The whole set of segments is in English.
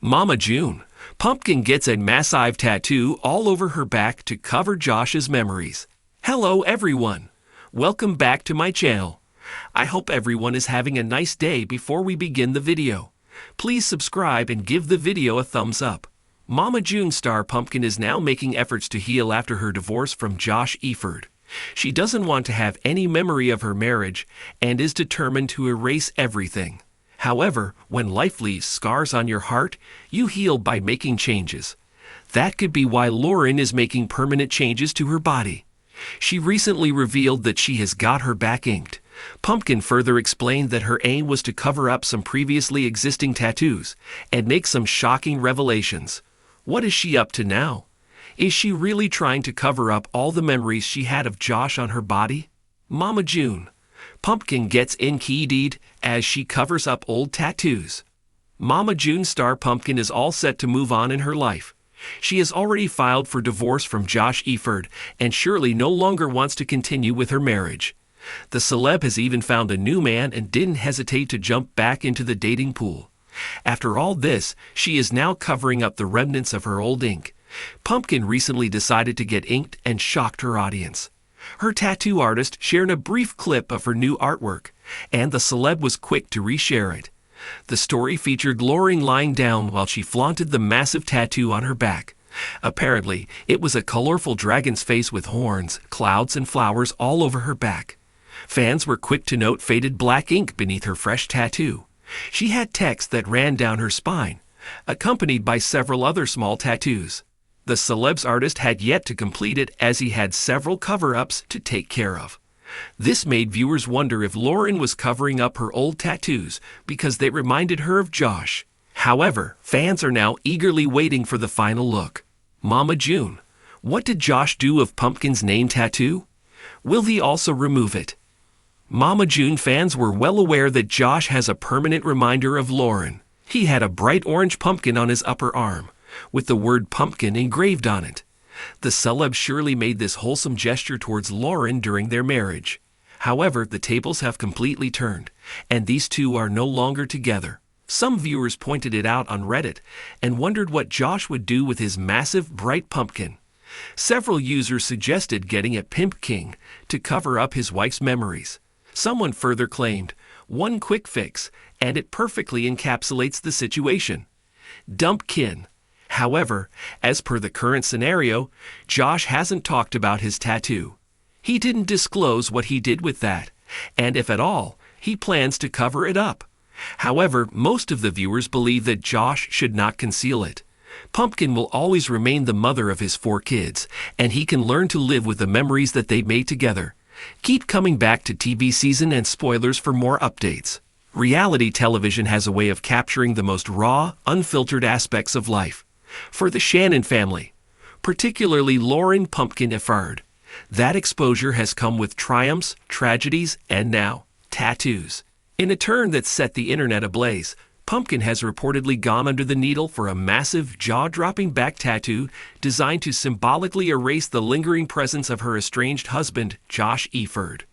Mama June. Pumpkin gets a massive tattoo all over her back to cover Josh's memories. Hello everyone. Welcome back to my channel. I hope everyone is having a nice day. Before we begin the video, please subscribe and give the video a thumbs up. Mama June star Pumpkin is now making efforts to heal after her divorce from Josh Eford. She doesn't want to have any memory of her marriage and is determined to erase everything. However, when life leaves scars on your heart, you heal by making changes. That could be why Lauren is making permanent changes to her body. She recently revealed that she has got her back inked. Pumpkin further explained that her aim was to cover up some previously existing tattoos and make some shocking revelations. What is she up to now? Is she really trying to cover up all the memories she had of Josh on her body? Mama June. Pumpkin gets indeed as she covers up old tattoos. Mama June star Pumpkin is all set to move on in her life. She has already filed for divorce from Josh Eford and surely no longer wants to continue with her marriage. The celeb has even found a new man and didn't hesitate to jump back into the dating pool. After all this, she is now covering up the remnants of her old ink. Pumpkin recently decided to get inked and shocked her audience. Her tattoo artist shared a brief clip of her new artwork, and the celeb was quick to reshare it. The story featured Lauren lying down while she flaunted the massive tattoo on her back. Apparently, it was a colorful dragon's face with horns, clouds, and flowers all over her back. Fans were quick to note faded black ink beneath her fresh tattoo. She had text that ran down her spine, accompanied by several other small tattoos. The celeb's artist had yet to complete it as he had several cover-ups to take care of. This made viewers wonder if Lauren was covering up her old tattoos because they reminded her of Josh. However, fans are now eagerly waiting for the final look. Mama June. What did Josh do of Pumpkin's name tattoo? Will he also remove it? Mama June fans were well aware that Josh has a permanent reminder of Lauren. He had a bright orange pumpkin on his upper arm, with the word pumpkin engraved on it. The celeb surely made this wholesome gesture towards Lauren during their marriage. However, the tables have completely turned, and these two are no longer together. Some viewers pointed it out on Reddit and wondered what Josh would do with his massive, bright pumpkin. Several users suggested getting a Pimp King to cover up his wife's memories. Someone further claimed, one quick fix, and it perfectly encapsulates the situation. Dump Kin. However, as per the current scenario, Josh hasn't talked about his tattoo. He didn't disclose what he did with that, and if at all, he plans to cover it up. However, most of the viewers believe that Josh should not conceal it. Pumpkin will always remain the mother of his 4 kids, and he can learn to live with the memories that they made together. Keep coming back to TV season and spoilers for more updates. Reality television has a way of capturing the most raw, unfiltered aspects of life. For the Shannon family, particularly Lauren Pumpkin Eford, that exposure has come with triumphs, tragedies, and now, tattoos. In a turn that set the internet ablaze, Pumpkin has reportedly gone under the needle for a massive, jaw-dropping back tattoo designed to symbolically erase the lingering presence of her estranged husband, Josh Eford.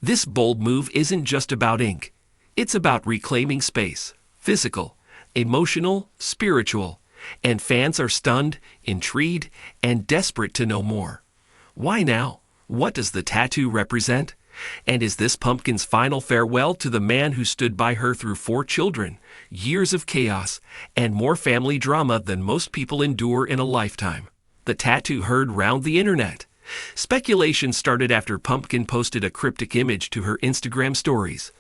This bold move isn't just about ink. It's about reclaiming space, physical, emotional, spiritual, and fans are stunned, intrigued, and desperate to know more. Why now? What does the tattoo represent? And is this Pumpkin's final farewell to the man who stood by her through 4 children, years of chaos, and more family drama than most people endure in a lifetime? The tattoo heard round the internet. Speculation started after Pumpkin posted a cryptic image to her Instagram stories.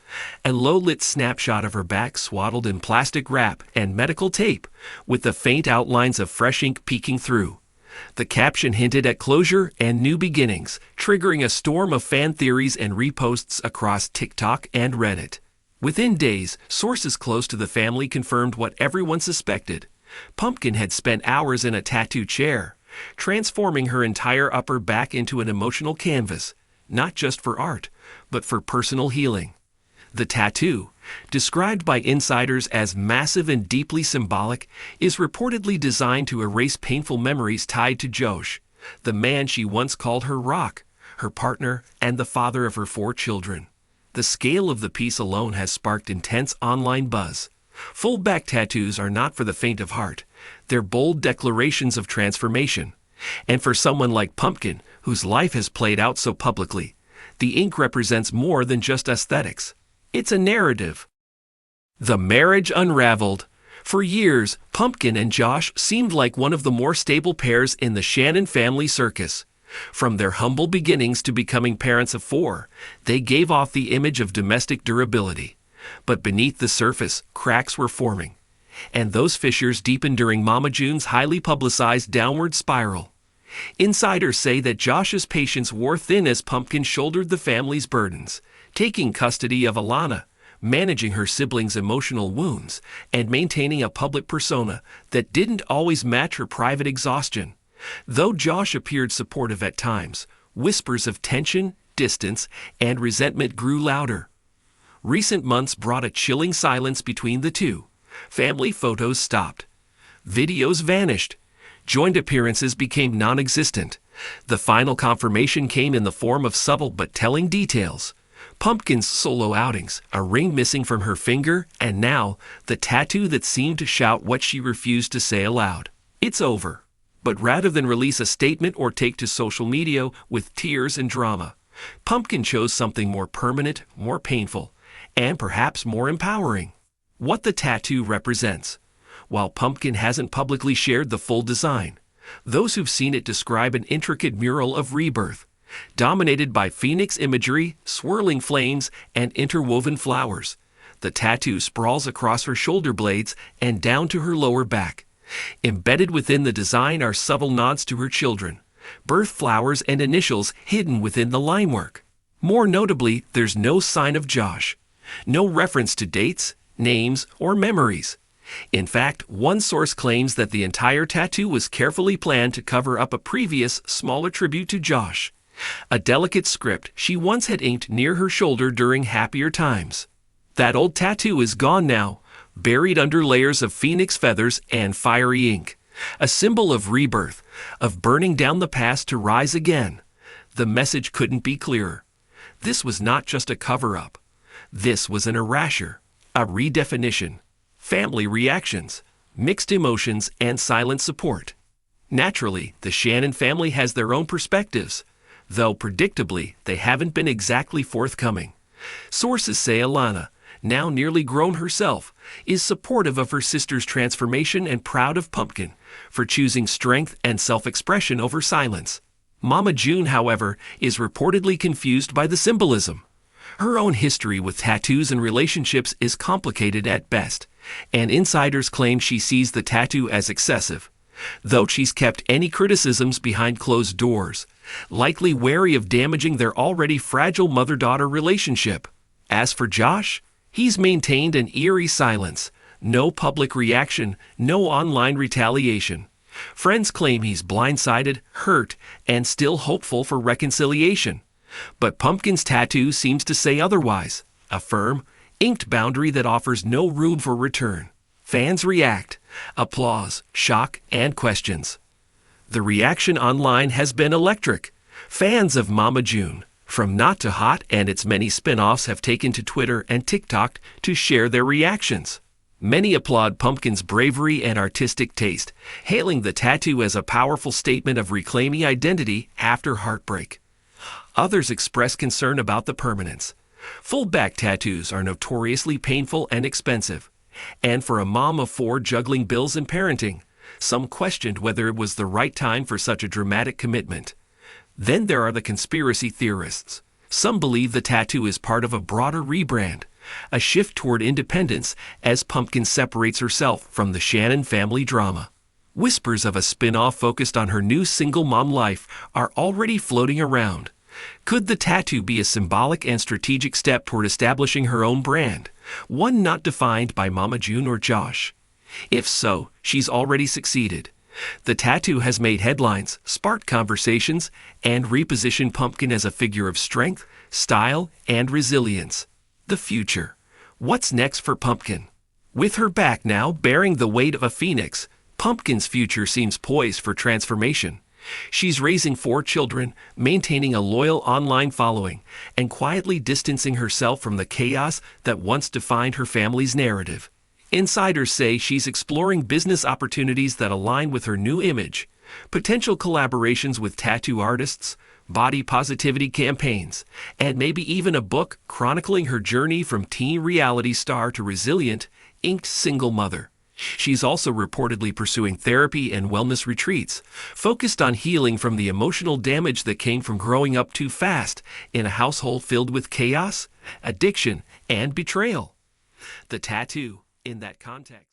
A low-lit snapshot of her back swaddled in plastic wrap and medical tape, with the faint outlines of fresh ink peeking through. The caption hinted at closure and new beginnings, triggering a storm of fan theories and reposts across TikTok and Reddit. Within days, sources close to the family confirmed what everyone suspected. Pumpkin had spent hours in a tattoo chair, transforming her entire upper back into an emotional canvas, not just for art, but for personal healing. The tattoo, described by insiders as massive and deeply symbolic, is reportedly designed to erase painful memories tied to Josh, the man she once called her rock, her partner, and the father of her 4 children. The scale of the piece alone has sparked intense online buzz. Full back tattoos are not for the faint of heart. They're bold declarations of transformation. And for someone like Pumpkin, whose life has played out so publicly, the ink represents more than just aesthetics. It's a narrative. The marriage unraveled. For years, Pumpkin and Josh seemed like one of the more stable pairs in the Shannon family circus. From their humble beginnings to becoming parents of 4, they gave off the image of domestic durability. But beneath the surface, cracks were forming. And those fissures deepened during Mama June's highly publicized downward spiral. Insiders say that Josh's patience wore thin as Pumpkin shouldered the family's burdens, taking custody of Alana, managing her siblings' emotional wounds, and maintaining a public persona that didn't always match her private exhaustion. Though Josh appeared supportive at times, whispers of tension, distance, and resentment grew louder. Recent months brought a chilling silence between the two. Family photos stopped. Videos vanished. Joint appearances became non-existent. The final confirmation came in the form of subtle but telling details. Pumpkin's solo outings, a ring missing from her finger, and now the tattoo that seemed to shout what she refused to say aloud. It's over. But rather than release a statement or take to social media with tears and drama, Pumpkin chose something more permanent, more painful, and perhaps more empowering. What the tattoo represents. While Pumpkin hasn't publicly shared the full design, those who've seen it describe an intricate mural of rebirth, dominated by phoenix imagery, swirling flames, and interwoven flowers. The tattoo sprawls across her shoulder blades and down to her lower back. Embedded within the design are subtle nods to her children, birth flowers and initials hidden within the linework. More notably, there's no sign of Josh. No reference to dates, names, or memories. In fact, one source claims that the entire tattoo was carefully planned to cover up a previous, smaller tribute to Josh. A delicate script she once had inked near her shoulder during happier times. That old tattoo is gone now, buried under layers of phoenix feathers and fiery ink. A symbol of rebirth, of burning down the past to rise again. The message couldn't be clearer. This was not just a cover-up. This was an erasure, a redefinition. Family reactions, mixed emotions, and silent support. Naturally, the Shannon family has their own perspectives, though predictably, they haven't been exactly forthcoming. Sources say Alana, now nearly grown herself, is supportive of her sister's transformation and proud of Pumpkin for choosing strength and self-expression over silence. Mama June, however, is reportedly confused by the symbolism. Her own history with tattoos and relationships is complicated at best, and insiders claim she sees the tattoo as excessive, though she's kept any criticisms behind closed doors, likely wary of damaging their already fragile mother-daughter relationship. As for Josh, he's maintained an eerie silence, no public reaction, no online retaliation. Friends claim he's blindsided, hurt, and still hopeful for reconciliation. But Pumpkin's tattoo seems to say otherwise, a firm, inked boundary that offers no room for return. Fans react, applause, shock, and questions. The reaction online has been electric. Fans of Mama June, from Not to Hot and its many spin-offs, have taken to Twitter and TikTok to share their reactions. Many applaud Pumpkin's bravery and artistic taste, hailing the tattoo as a powerful statement of reclaiming identity after heartbreak. Others express concern about the permanence. Full back tattoos are notoriously painful and expensive. And for a mom of 4 juggling bills and parenting, some questioned whether it was the right time for such a dramatic commitment. Then there are the conspiracy theorists. Some believe the tattoo is part of a broader rebrand, a shift toward independence as Pumpkin separates herself from the Shannon family drama. Whispers of a spin-off focused on her new single mom life are already floating around. Could the tattoo be a symbolic and strategic step toward establishing her own brand, one not defined by Mama June or Josh? If so, she's already succeeded. The tattoo has made headlines, sparked conversations, and repositioned Pumpkin as a figure of strength, style, and resilience. The future. What's next for Pumpkin? With her back now bearing the weight of a phoenix, Pumpkin's future seems poised for transformation. She's raising 4 children, maintaining a loyal online following, and quietly distancing herself from the chaos that once defined her family's narrative. Insiders say she's exploring business opportunities that align with her new image, potential collaborations with tattoo artists, body positivity campaigns, and maybe even a book chronicling her journey from teen reality star to resilient, inked single mother. She's also reportedly pursuing therapy and wellness retreats, focused on healing from the emotional damage that came from growing up too fast in a household filled with chaos, addiction, and betrayal. The tattoo, in that context,